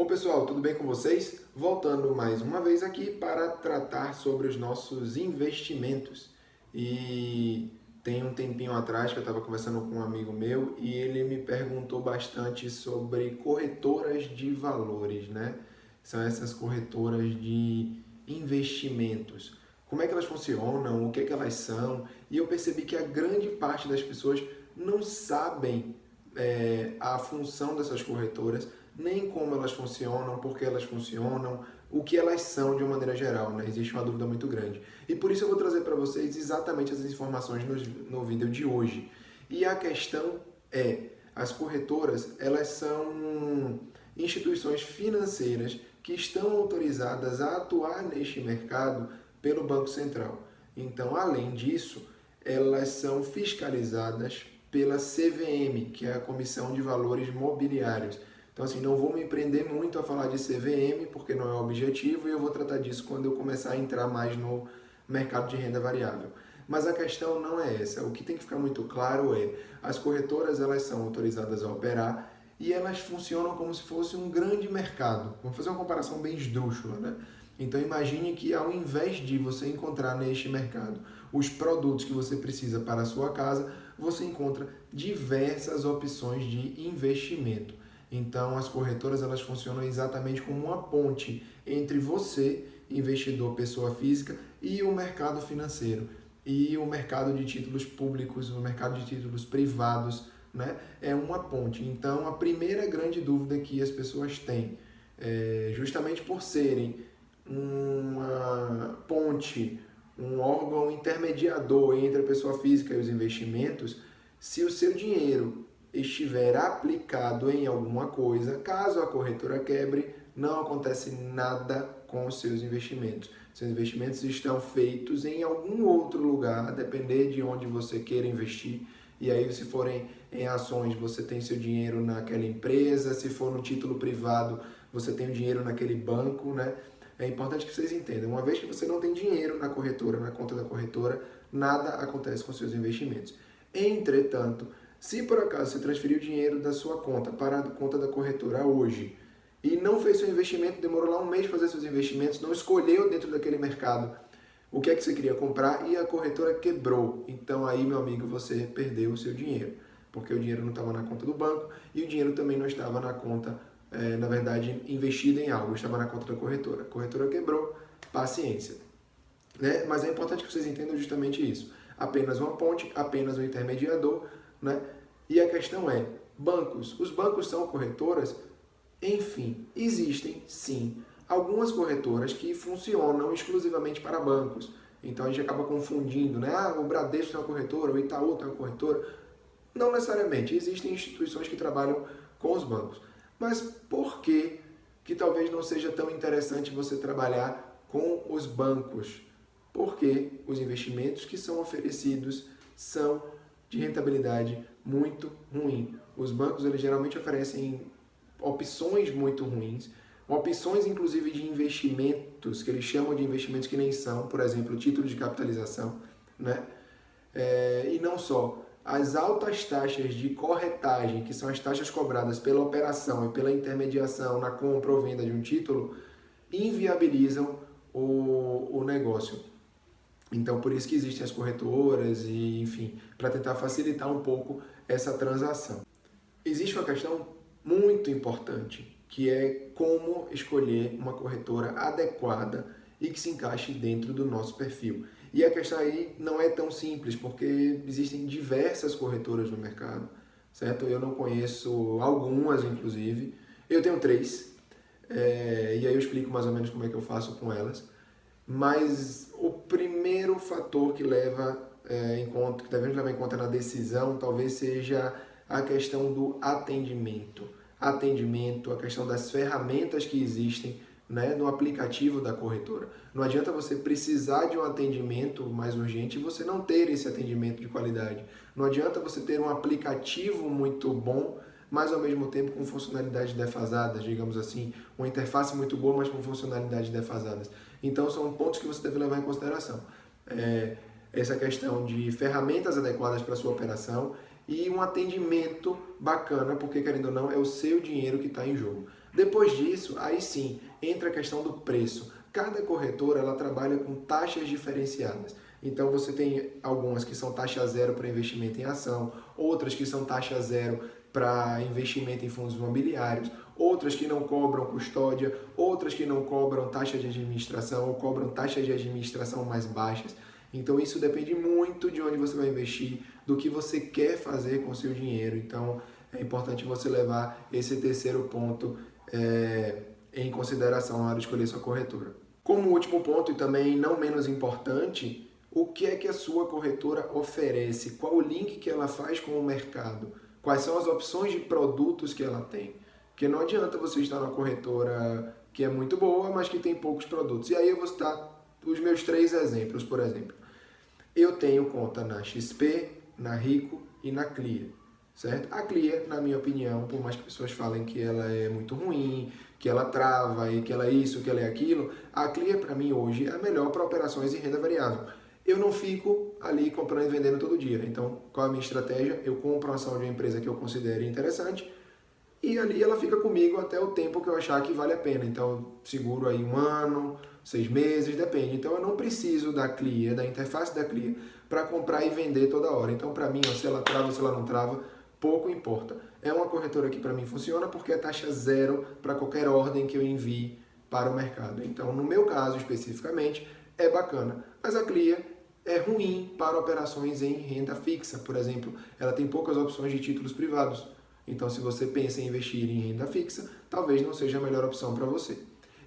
Pessoal, tudo bem com vocês? Voltando mais uma vez aqui para tratar sobre os nossos investimentos. E tem um tempinho atrás que eu estava conversando com um amigo meu e ele me perguntou bastante sobre corretoras de valores, né? São essas corretoras de investimentos. Como é que elas funcionam? O que é que elas são? E eu percebi que a grande parte das pessoas não sabem a função dessas corretoras, nem como elas funcionam, por que elas funcionam, o que elas são de uma maneira geral, né? Existe uma dúvida muito grande. E por isso eu vou trazer para vocês exatamente as informações no vídeo de hoje. E a questão é, as corretoras, elas são instituições financeiras que estão autorizadas a atuar neste mercado pelo Banco Central. Então, além disso, elas são fiscalizadas pela CVM, que é a Comissão de Valores Mobiliários. Então, assim, não vou me prender muito a falar de CVM, porque não é o objetivo, e eu vou tratar disso quando eu começar a entrar mais no mercado de renda variável. Mas a questão não é essa. O que tem que ficar muito claro é, as corretoras, elas são autorizadas a operar e elas funcionam como se fosse um grande mercado. Vamos fazer uma comparação bem esdrúxula, né? Então, imagine que ao invés de você encontrar neste mercado os produtos que você precisa para a sua casa, você encontra diversas opções de investimento. Então, as corretoras, elas funcionam exatamente como uma ponte entre você, investidor, pessoa física, e o mercado financeiro, e o mercado de títulos públicos, o mercado de títulos privados, né? É uma ponte. Então, a primeira grande dúvida que as pessoas têm, justamente por serem uma ponte, um órgão intermediador entre a pessoa física e os investimentos, se o seu dinheiro estiver aplicado em alguma coisa, caso a corretora quebre, não acontece nada com os seus investimentos. Seus investimentos estão feitos em algum outro lugar, a depender de onde você queira investir. E aí, se forem em ações, você tem seu dinheiro naquela empresa, se for no título privado, você tem o dinheiro naquele banco, né? É importante que vocês entendam, uma vez que você não tem dinheiro na corretora, na conta da corretora, nada acontece com seus investimentos. Entretanto, se por acaso você transferiu o dinheiro da sua conta para a conta da corretora hoje e não fez seu investimento, demorou lá um mês para fazer seus investimentos, não escolheu dentro daquele mercado o que é que você queria comprar e a corretora quebrou. Então aí, meu amigo, você perdeu o seu dinheiro, porque o dinheiro não estava na conta do banco e o dinheiro também não estava na conta, na verdade, investido em algo, estava na conta da corretora. A corretora quebrou, paciência. Né? Mas é importante que vocês entendam justamente isso. Apenas uma ponte, apenas um intermediador, né? E a questão é, bancos. Os bancos são corretoras? Enfim, existem sim algumas corretoras que funcionam exclusivamente para bancos. Então a gente acaba confundindo, né? Ah, o Bradesco é uma corretora, o Itaú é uma corretora. Não necessariamente, existem instituições que trabalham com os bancos. Mas por que talvez não seja tão interessante você trabalhar com os bancos? Porque os investimentos que são oferecidos são de rentabilidade muito ruim. Os bancos, eles geralmente oferecem opções muito ruins, opções inclusive de investimentos, que eles chamam de investimentos que nem são, por exemplo, título de capitalização, né? E não só, as altas taxas de corretagem, que são as taxas cobradas pela operação e pela intermediação na compra ou venda de um título, inviabilizam o negócio. Então, por isso que existem as corretoras e, enfim, para tentar facilitar um pouco essa transação. Existe uma questão muito importante, que é como escolher uma corretora adequada e que se encaixe dentro do nosso perfil. E a questão aí não é tão simples, porque existem diversas corretoras no mercado, certo? Eu não conheço algumas, inclusive. Eu tenho 3, e aí eu explico mais ou menos como é que eu faço com elas. Mas o primeiro fator que leva em conta, que devemos levar em conta na decisão, talvez seja a questão do atendimento. Atendimento, a questão das ferramentas que existem, né, no aplicativo da corretora. Não adianta você precisar de um atendimento mais urgente e você não ter esse atendimento de qualidade. Não adianta você ter um aplicativo muito bom, mas ao mesmo tempo com funcionalidades defasadas, digamos assim, uma interface muito boa, mas com funcionalidades defasadas. Então são pontos que você deve levar em consideração. Essa questão de ferramentas adequadas para a sua operação e um atendimento bacana, porque querendo ou não, é o seu dinheiro que está em jogo. Depois disso, aí sim, entra a questão do preço. Cada corretora ela trabalha com taxas diferenciadas. Então você tem algumas que são taxa zero para investimento em ação, outras que são taxa zero para investimento em fundos imobiliários, outras que não cobram custódia, outras que não cobram taxa de administração ou cobram taxas de administração mais baixas. Então isso depende muito de onde você vai investir, do que você quer fazer com o seu dinheiro. Então é importante você levar esse terceiro ponto em consideração na hora de escolher sua corretora. Como último ponto e também não menos importante, o que é que a sua corretora oferece? Qual o link que ela faz com o mercado? Quais são as opções de produtos que ela tem? Porque não adianta você estar numa corretora que é muito boa, mas que tem poucos produtos. E aí eu vou citar os meus 3 exemplos, por exemplo. Eu tenho conta na XP, na Rico e na Clear, certo? A Clear, na minha opinião, por mais que pessoas falem que ela é muito ruim, que ela trava e que ela é isso, que ela é aquilo, a Clear para mim hoje é a melhor para operações em renda variável. Eu não fico ali comprando e vendendo todo dia. Então, qual é a minha estratégia? Eu compro uma ação de uma empresa que eu considero interessante e ali ela fica comigo até o tempo que eu achar que vale a pena. Então, eu seguro aí 1 ano, 6 meses, depende. Então, eu não preciso da Clear, da interface da Clear, para comprar e vender toda hora. Então, para mim, se ela trava ou se ela não trava, pouco importa. É uma corretora que para mim funciona porque é taxa zero para qualquer ordem que eu envie para o mercado. Então, no meu caso especificamente, é bacana. Mas a Clear é ruim para operações em renda fixa, por exemplo. Ela tem poucas opções de títulos privados. Então, se você pensa em investir em renda fixa, talvez não seja a melhor opção para você.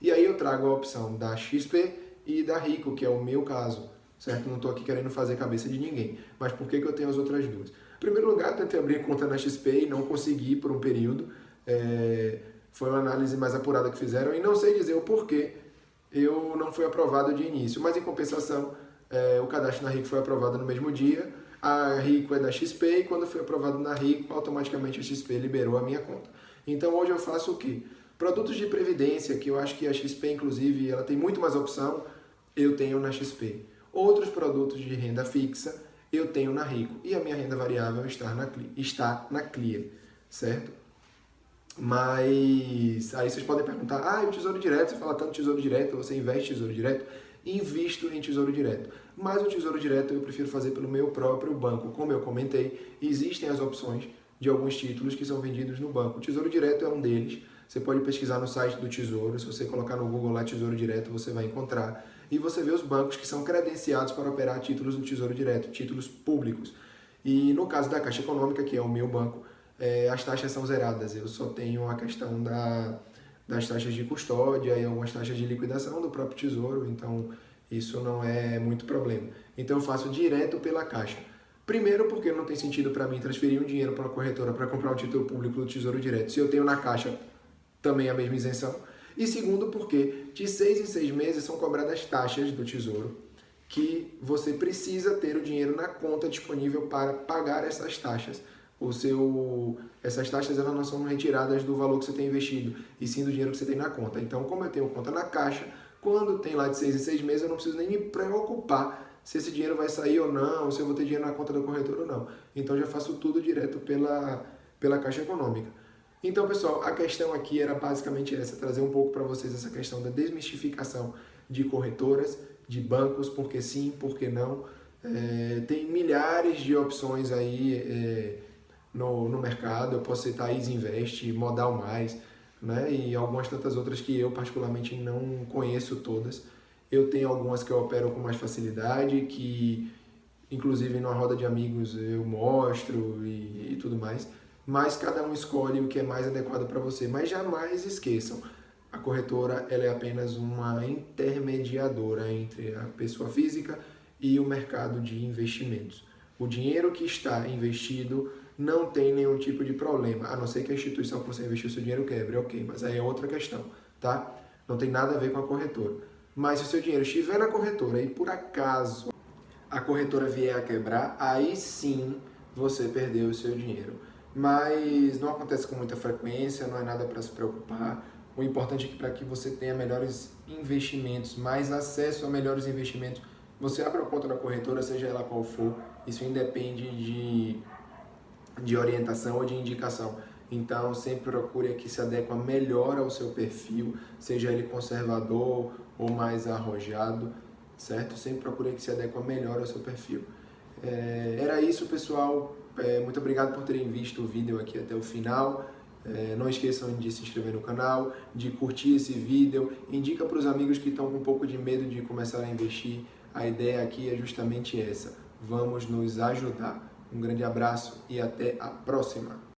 E aí eu trago a opção da XP e da Rico, que é o meu caso, certo? Não estou aqui querendo fazer cabeça de ninguém. Mas por que eu tenho as outras duas? Em primeiro lugar, tentei abrir conta na XP e não consegui por um período. Foi uma análise mais apurada que fizeram e não sei dizer o porquê eu não fui aprovado de início. Mas, em compensação, o cadastro na Rico foi aprovado no mesmo dia. A Rico é da XP e quando foi aprovado na Rico, automaticamente a XP liberou a minha conta. Então, hoje eu faço o quê? Produtos de previdência, que eu acho que a XP, inclusive, ela tem muito mais opção, eu tenho na XP. Outros produtos de renda fixa, eu tenho na Rico. E a minha renda variável está na Clear, certo? Mas aí vocês podem perguntar, e o Tesouro Direto, você fala tanto Tesouro Direto, você investe em Tesouro Direto? Invisto em Tesouro Direto. Mas o Tesouro Direto eu prefiro fazer pelo meu próprio banco. Como eu comentei, existem as opções de alguns títulos que são vendidos no banco. O Tesouro Direto é um deles. Você pode pesquisar no site do Tesouro. Se você colocar no Google lá Tesouro Direto, você vai encontrar. E você vê os bancos que são credenciados para operar títulos no Tesouro Direto, títulos públicos. E no caso da Caixa Econômica, que é o meu banco, as taxas são zeradas. Eu só tenho a questão das taxas de custódia e algumas taxas de liquidação do próprio Tesouro, então isso não é muito problema. Então eu faço direto pela Caixa. Primeiro porque não tem sentido para mim transferir um dinheiro para uma corretora para comprar um título público do Tesouro Direto, se eu tenho na Caixa também a mesma isenção. E segundo porque de 6 em 6 meses são cobradas taxas do Tesouro, que você precisa ter o dinheiro na conta disponível para pagar essas taxas. Essas taxas elas não são retiradas do valor que você tem investido, e sim do dinheiro que você tem na conta. Então, como eu tenho conta na Caixa, quando tem lá de 6 em 6 meses, eu não preciso nem me preocupar se esse dinheiro vai sair ou não, se eu vou ter dinheiro na conta da corretora ou não. Então, já faço tudo direto pela Caixa Econômica. Então, pessoal, a questão aqui era basicamente essa, trazer um pouco para vocês essa questão da desmistificação de corretoras, de bancos, porque sim, porque não. Tem milhares de opções aí no mercado. Eu posso citar Isinvest, Modal Mais, né? E algumas tantas outras que eu particularmente não conheço todas. Eu tenho algumas que eu opero com mais facilidade, que inclusive numa roda de amigos eu mostro e tudo mais. Mas cada um escolhe o que é mais adequado para você. Mas jamais esqueçam, a corretora ela é apenas uma intermediadora entre a pessoa física e o mercado de investimentos. O dinheiro que está investido não tem nenhum tipo de problema, a não ser que a instituição que você investiu seu dinheiro quebre, ok, mas aí é outra questão, tá? Não tem nada a ver com a corretora. Mas se o seu dinheiro estiver na corretora e por acaso a corretora vier a quebrar, aí sim você perdeu o seu dinheiro. Mas não acontece com muita frequência, não é nada para se preocupar. O importante é que para que você tenha melhores investimentos, mais acesso a melhores investimentos, você abre a conta da corretora, seja ela qual for. Isso independe de orientação ou de indicação. Então sempre procure a que se adequa melhor ao seu perfil, seja ele conservador ou mais arrojado, certo? Sempre procure a que se adequa melhor ao seu perfil. Era isso, pessoal. Muito obrigado por terem visto o vídeo aqui até o final. Não esqueçam de se inscrever no canal, de curtir esse vídeo. Indica para os amigos que estão com um pouco de medo de começar a investir. A ideia aqui é justamente essa. Vamos nos ajudar. Um grande abraço e até a próxima!